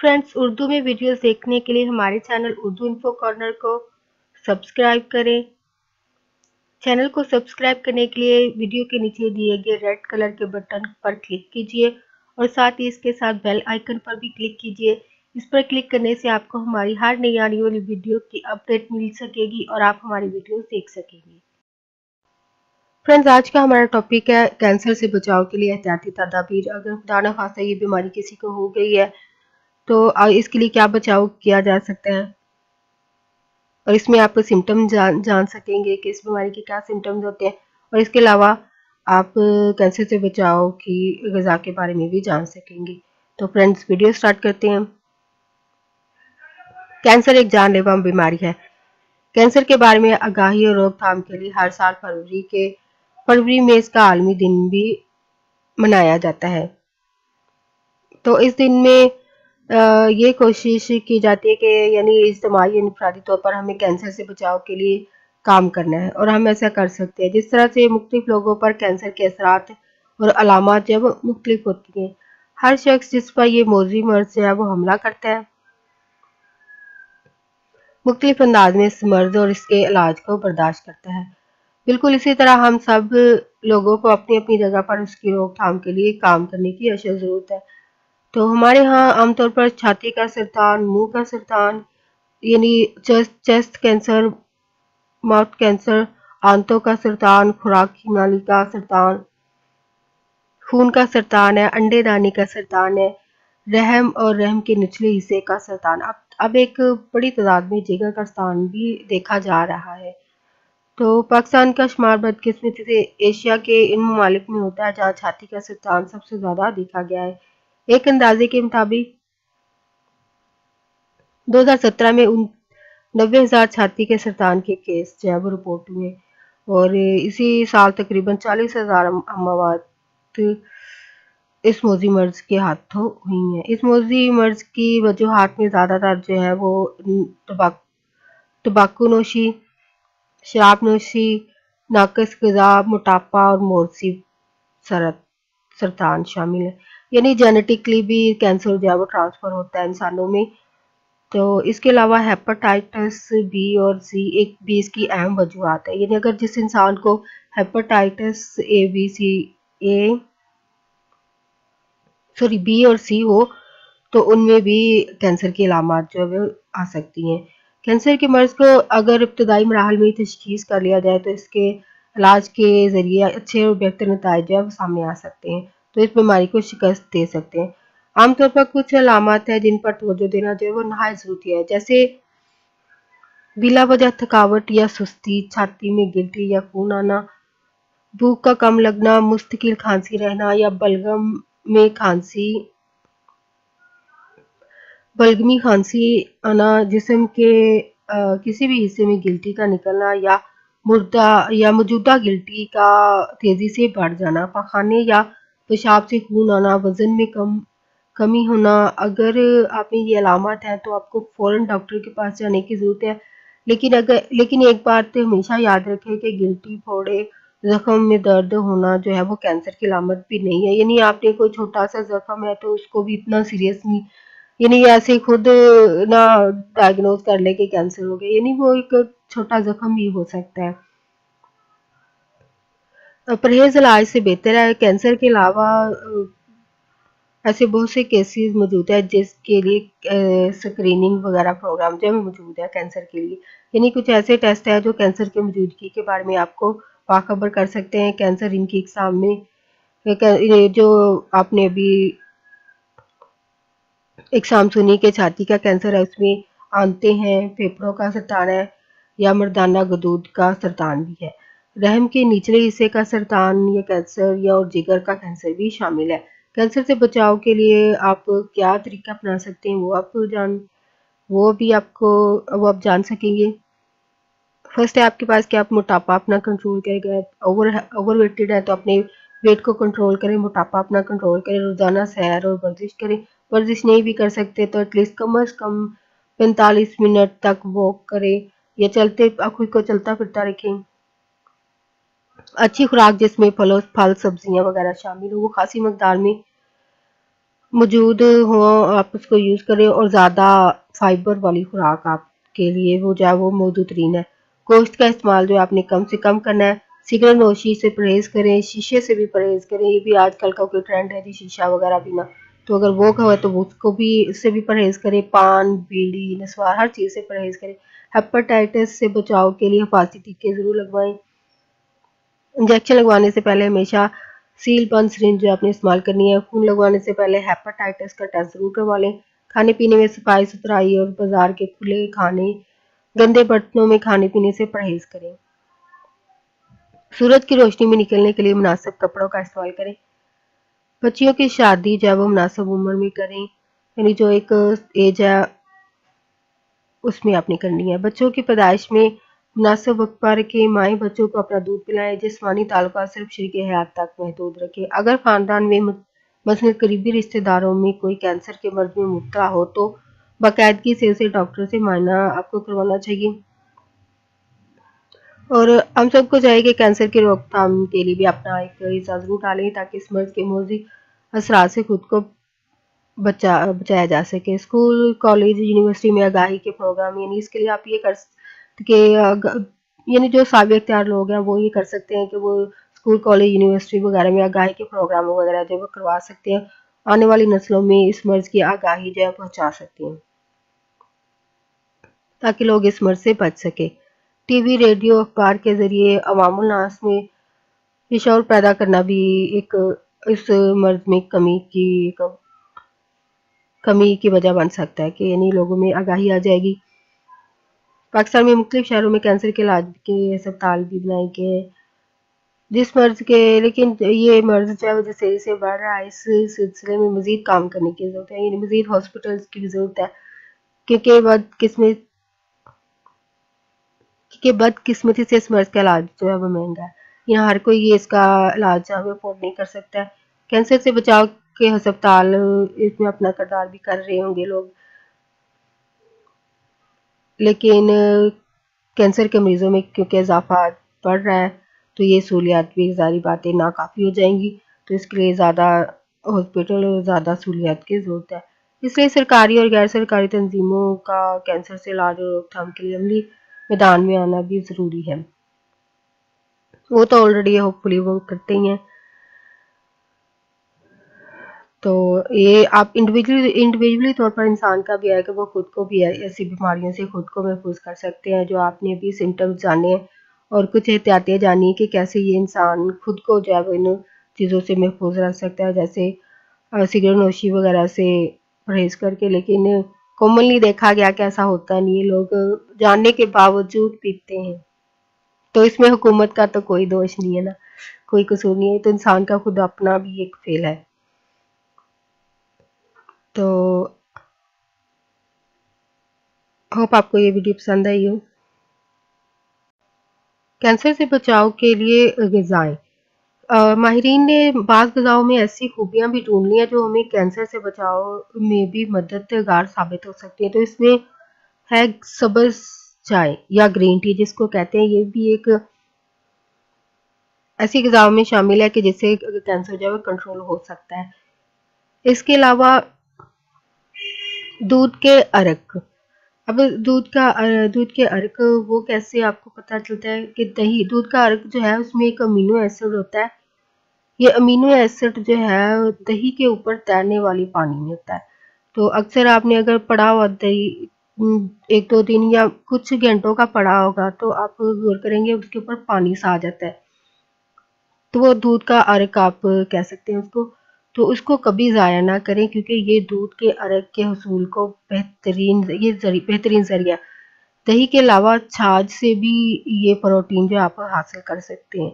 Friends, Urdu में videos देखने के लिए हमारे चैनल उर्दू इन्फो कॉर्नर को सब्सक्राइब करें। चैनल को सब्सक्राइब करने के लिए वीडियो के नीचे दिए गए रेड कलर के बटन पर क्लिक कीजिए और साथ ही इसके साथ बेल आइकन पर भी क्लिक कीजिए। इस पर क्लिक करने से आपको हमारी हर नई आने वाली वीडियो की अपडेट मिल सकेगी और आप हमारी वीडियो देख सकेंगे। फ्रेंड्स, आज का हमारा टॉपिक है कैंसर से बचाव के लिए एहतियाती तदाबीर। अगर खुदा न खास्ता ये बीमारी किसी को हो गई है तो इसके लिए क्या बचाव किया जा सकता है और इसमें आप सिम्टम जान सकेंगे कि इस बीमारी के क्या सिम्टम्स होते हैं और इसके अलावा आप कैंसर से बचाव की ग़िज़ा के बारे में भी जान सकेंगे। तो फ्रेंड्स, वीडियो स्टार्ट करते हैं। कैंसर एक जानलेवा बीमारी है। कैंसर के बारे में आगाही और रोकथाम के लिए हर साल फरवरी में इसका आलमी दिन भी मनाया जाता है। तो इस दिन में ये कोशिश की जाती है कि यानी इज्तिमाई इनफरादी तौर पर हमें कैंसर से बचाव के लिए काम करना है और हम ऐसा कर सकते हैं। जिस तरह से मुख्तलिफ लोगों पर कैंसर के असरात और अलामात जब मुख्तलिफ होती हैं, हर शख्स जिस पर ये मौजूदी मर्ज जो है वो हमला करता है मुख्तलिफ अंदाज में इस मर्ज और इसके इलाज को बर्दाश्त करता है। बिल्कुल इसी तरह हम सब लोगों को अपनी अपनी जगह पर उसकी रोकथाम के लिए काम करने की अशद ज़रूरत है। तो हमारे यहाँ आमतौर पर छाती का सरतान, मुंह का सरतान यानी चेस्ट कैंसर, माउथ कैंसर, आंतों का सरतान, खुराक की नाली का सरतान, खून का सरतान है, अंडे दाने का सरतान है, रहम और रहम के निचले हिस्से का सरतान। अब एक बड़ी तादाद में जिगर का सरतान भी देखा जा रहा है। तो पाकिस्तान का शुमार बदकिस्मती से एशिया के इन ममालिक में होता है जहाँ छाती का सरतान सबसे ज़्यादा देखा गया है। एक अंदाजे के मुताबिक 2017 में 90,000 छाती के सरतान के केस जो है वो रिपोर्ट हुए और इसी साल तकरीबन 40,000 अमवात इस मौजी मर्ज के हाथों हुई हैं। इस मौजी मर्ज की वजूहात में ज़्यादातर जो है वो तंबाकू नोशी, शराब नोशी, नाकस ग़िज़ा, मोटापा और मोरसी सरतान शामिल है। यानी जेनेटिकली भी कैंसर जो है वो ट्रांसफ़र होता है इंसानों में। तो इसके अलावा हेपेटाइटिस बी और सी एक भी इसकी अहम वजूहात है। यानी अगर जिस इंसान को हेपेटाइटिस बी और सी हो तो उनमें भी कैंसर की अलामात जो है आ सकती हैं। कैंसर के मर्ज को अगर इब्तदाई मराहल में तशखीस कर लिया जाए तो इसके इलाज के ज़रिए अच्छे और बेहतर नताइज जो है वो सामने आ सकते हैं, तो इस बीमारी को शिकस्त दे सकते हैं। आमतौर पर कुछ अलामात है जिन पर तवज्जो देना जो है वो नहायत ज़रूरी है, जैसे बिला वजह थकावट या सुस्ती, छाती में गिल्टी या खून आना, भूख का कम लगना, मुस्तकिल खांसी रहना या बलगमी खांसी आना, जिस्म के किसी भी हिस्से में गिल्टी का निकलना या मौजूदा गिल्टी का तेज़ी से बढ़ जाना, पखाने या पेशाब से खून आना, वज़न में कमी होना। अगर आप में ये अलामत है तो आपको फ़ौरन डॉक्टर के पास जाने की ज़रूरत है। लेकिन एक बात तो हमेशा याद रखें कि गिल्टी, फोड़े, ज़ख्म में दर्द होना जो है वो कैंसर की अलामत भी नहीं है। यानी आपने कोई छोटा सा ज़ख्म है तो उसको भी इतना सीरियस नहीं, यानी ऐसे खुद ना डायग्नोज कर ले कि कैंसर हो गया, यानी वो एक छोटा जख्म भी हो सकता है। परहेज इलाज से बेहतर है। कैंसर के अलावा ऐसे बहुत से केसेस मौजूद है जिसके लिए स्क्रीनिंग वगैरह प्रोग्राम जो है मौजूद है कैंसर के लिए। यानी कुछ ऐसे टेस्ट है जो कैंसर की मौजूदगी के बारे में आपको बाखबर कर सकते हैं। कैंसर इनकी इकसाम में जो आपने अभी इकसाम सुनी कि छाती का कैंसर है, उसमें आंतें हैं, फेफड़ों का सरतान है या मर्दाना गदूद का सरतान भी है। रहम के निचले हिस्से का सरतान या कैंसर या और जिगर का कैंसर भी शामिल है। कैंसर से बचाव के लिए आप क्या तरीका अपना सकते हैं वो आप जान सकेंगे। फर्स्ट है आपके पास कि आप मोटापा अपना कंट्रोल करें। ओवरवेटेड है तो अपने वेट को कंट्रोल करें, मोटापा अपना कंट्रोल करें, रोजाना सैर और वर्जिश करें। वर्जिश नहीं भी कर सकते तो एटलीस्ट कम अज कम 45 मिनट तक वॉक करें या खुद को चलता फिरता रखें। अच्छी खुराक जिसमें फल सब्जियां वगैरह शामिल हो वो खासी मकदार में موجود ہو آپ اس کو یوز کریں، اور زیادہ فائبر والی خوراک آپ کے لیے وہ جو ہے وہ موجود ترین ہے۔ گوشت کا استعمال جو آپ نے کم سے کم کرنا ہے۔ سگریٹ نوشی سے پرہیز کریں، شیشے سے بھی پرہیز کریں، یہ بھی آج کل کا کوئی ٹرینڈ ہے جی شیشہ وغیرہ پینا، تو اگر وہ ہوا تو اس کو بھی اس سے بھی پرہیز کریں۔ پان، بیڑی، نسوار ہر چیز سے پرہیز کریں۔ ہیپاٹائٹس سے بچاؤ کے لیے حفاظتی ٹیکے ضرور لگوائیں۔ انجیکشن لگوانے سے پہلے ہمیشہ سیل بند سرنج جو آپ نے استعمال کرنی ہے۔ خون لگوانے سے پہلے ہیپاٹائٹس کا ٹیسٹ ضرور کروا لیں۔ کھانے پینے میں صفائی ستھرائی اور بازار کے کھلے کھانے، گندے برتنوں میں کھانے پینے سے پرہیز کریں۔ سورج کی روشنی میں نکلنے کے لیے مناسب کپڑوں کا استعمال کریں۔ بچیوں کی شادی جو ہے وہ مناسب عمر میں کریں، یعنی جو ایک ایج ہے اس میں آپ نے کرنی ہے۔ بچوں کی پیدائش میں مناسب وقت پر رکھیں۔ مائیں بچوں کو اپنا دودھ پلائیں۔ جسمانی تعلقات صرف شریک حیات تک محدود رکھیں۔ اگر خاندان میں مثلاً قریبی رشتہ داروں میں کوئی کینسر کے مرض میں مبتلا ہو تو باقاعدگی سے اسے ڈاکٹر سے معائنہ آپ کو کروانا چاہیے۔ اور ہم سب کو چاہیے کہ کینسر کی روک تھام کے لیے بھی اپنا ایک حصہ ضرور ڈالیں تاکہ اس مرض کے موذی اثرات سے خود کو بچایا جا سکے۔ اسکول، کالج، یونیورسٹی میں آگاہی کے پروگرام، یعنی اس کے لیے آپ یہ کر کہ یعنی جو صاحب اختیار لوگ ہیں وہ یہ کر سکتے ہیں کہ وہ اسکول، کالج، یونیورسٹی وغیرہ میں آگاہی کے پروگرام وغیرہ جو وہ کروا سکتے ہیں، آنے والی نسلوں میں اس مرض کی آگاہی جو ہے پہنچا سکتے ہیں تاکہ لوگ اس مرض سے بچ سکے۔ ٹی وی، ریڈیو، اخبار کے ذریعے عوام الناس میں یہ شعور پیدا کرنا بھی ایک اس مرض میں کمی کی وجہ بن سکتا ہے کہ یعنی لوگوں میں آگاہی آ جائے گی۔ پاکستان میں مختلف شہروں میں کینسر کے علاج کے اسپتال بھی بنائے گئے ہیں جس مرض کے، لیکن یہ مرض جو ہے وہ جس تیزی سے بڑھ رہا ہے اس سلسلے میں مزید کام کرنے کی ضرورت ہے، یعنی مزید ہاسپٹلس کی بھی ضرورت ہے کیونکہ بدقسمتی سے اس مرض کا علاج جو ہے وہ مہنگا ہے۔ یہاں ہر کوئی اس کا علاج جو ہے وہ افورڈ نہیں کر سکتا ہے۔ کینسر سے بچاؤ کے ہسپتال اس میں اپنا کردار بھی کر رہے ہوں گے لوگ، لیکن کینسر کے مریضوں میں کیونکہ اضافہ بڑھ رہا ہے تو یہ سہولیات بھی ظاہری باتیں ناکافی ہو جائیں گی، تو اس کے لیے زیادہ ہاسپٹل اور زیادہ سہولیات کی ضرورت ہے۔ اس لیے سرکاری اور غیر سرکاری تنظیموں کا کینسر سے علاج اور روک تھام کے لیے عملی میدان میں آنا بھی ضروری ہے۔ وہ تو آلریڈی ہوپ فلی وہ کرتے ہی ہیں، تو یہ آپ انڈیویجولی طور پر انسان کا بھی ہے کہ وہ خود کو بھی ایسی بیماریوں سے خود کو محفوظ کر سکتے ہیں جو آپ نے بھی سمٹمز جانے ہیں، اور کچھ احتیاطیں جانی کہ کیسے یہ انسان خود کو جو ہے وہ ان چیزوں سے محفوظ رکھ سکتا ہے، جیسے سگریٹ نوشی وغیرہ سے پرہیز کر کے۔ لیکن کامنلی دیکھا گیا کہ ایسا ہوتا نہیں ہے، لوگ جاننے کے باوجود پیتے ہیں، تو اس میں حکومت کا تو کوئی دوش نہیں ہے نا، کوئی قصور نہیں ہے، تو انسان کا خود اپنا بھی ایک فیل ہے۔ تو ہوپ آپ کو یہ ویڈیو پسند آئی ہو۔ کینسر سے بچاؤ کے لیے غذائیں، ماہرین نے بعض غذاؤں میں ایسی خوبیاں بھی ڈھونڈ لی ہیں جو ہمیں کینسر سے بچاؤ میں بھی مددگار ثابت ہو سکتی ہیں۔ تو اس میں ہے سبز چائے یا گرین ٹی جس کو کہتے ہیں، یہ بھی ایک ایسی غذاؤں میں شامل ہے کہ جس سے کینسر جو ہے وہ کنٹرول ہو سکتا ہے۔ اس کے علاوہ دودھ کے ارک، اب دودھ کے ارک وہ کیسے آپ کو پتہ چلتا ہے کہ دودھ کا ارک جو ہے اس میں ایک امینو ایسڈ ہوتا ہے، یہ امینو ایسڈ جو ہے دہی کے اوپر تیرنے والی پانی میں ہوتا ہے، تو اکثر آپ نے اگر پڑا ہوا دہی 1-2 دن یا کچھ گھنٹوں کا پڑا ہوگا تو آپ غور کریں گے اس کے اوپر پانی سا آ جاتا ہے، تو وہ دودھ کا ارک آپ کہہ سکتے ہیں اس کو۔ تو اس کو کبھی ضائع نہ کریں کیونکہ یہ دودھ کے ارک کے حصول کو بہترین ذریعہ، دہی کے علاوہ چھاچھ سے بھی یہ پروٹین جو آپ حاصل کر سکتے ہیں،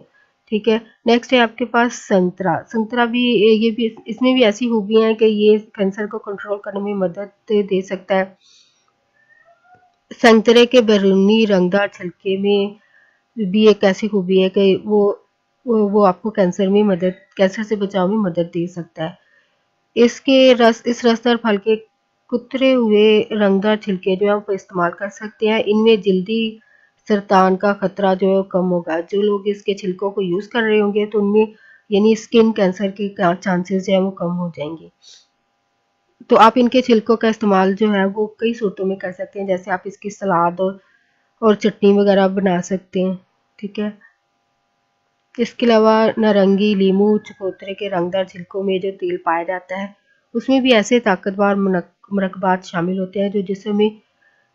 ٹھیک ہے۔ نیکسٹ ہے آپ کے پاس سنترا بھی، یہ بھی اس میں بھی ایسی خوبیاں ہیں کہ یہ کینسر کو کنٹرول کرنے میں مدد دے سکتا ہے۔ سنترے کے بیرونی رنگدار چھلکے میں بھی ایک ایسی خوبی ہے کہ وہ آپ کو کینسر سے بچاؤ میں مدد دے سکتا ہے۔ اس رسدار پھل کے کترے ہوئے رنگدار چھلکے جو ہے وہ استعمال کر سکتے ہیں، ان میں جلدی سرطان کا خطرہ جو ہے کم ہوگا۔ جو لوگ اس کے چھلکوں کو یوز کر رہے ہوں گے تو ان میں یعنی اسکن کینسر کے چانسز جو ہے وہ کم ہو جائیں گے۔ तो आप इनके छिलकों का इस्तेमाल जो है वो कई सूरतों में कर सकते हैं, जैसे आप इसकी सलाद और चटनी वगैरह बना सकते हैं। ठीक है। इसके अलावा नारंगी, लीमू, चकोतरे के रंगदार छिलकों में जो तेल पाया जाता है उसमें भी ऐसे ताकतवर मुरक्बात शामिल होते हैं जो जिस्म में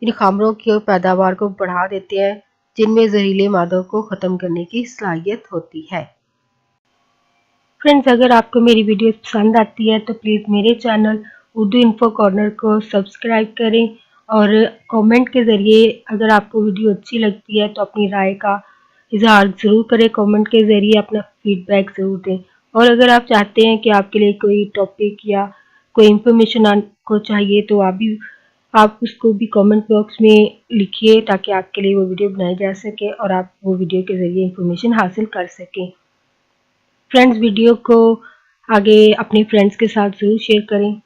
इन खामरों की पैदावार को बढ़ा देते हैं, जिनमें जहरीले मादों को ख़त्म करने की सलाहियत होती है। फ्रेंड्स, अगर आपको मेरी वीडियो पसंद आती है तो प्लीज़ मेरे चैनल उर्दू इन्फो कॉर्नर को सब्सक्राइब करें और कमेंट के ज़रिए अगर आपको वीडियो अच्छी लगती है तो अपनी राय का इजहार ज़रूर करें। कमेंट के ज़रिए अपना फीडबैक ज़रूर दें। और अगर आप चाहते हैं कि आपके लिए कोई टॉपिक या कोई इन्फॉर्मेशन आपको चाहिए तो आप उसको भी कमेंट बॉक्स में लिखिए, ताकि आपके लिए वो वीडियो बनाई जा सके और आप वो वीडियो के ज़रिए इन्फॉर्मेशन हासिल कर सकें। फ्रेंड्स, वीडियो को आगे अपने फ्रेंड्स के साथ ज़रूर शेयर करें।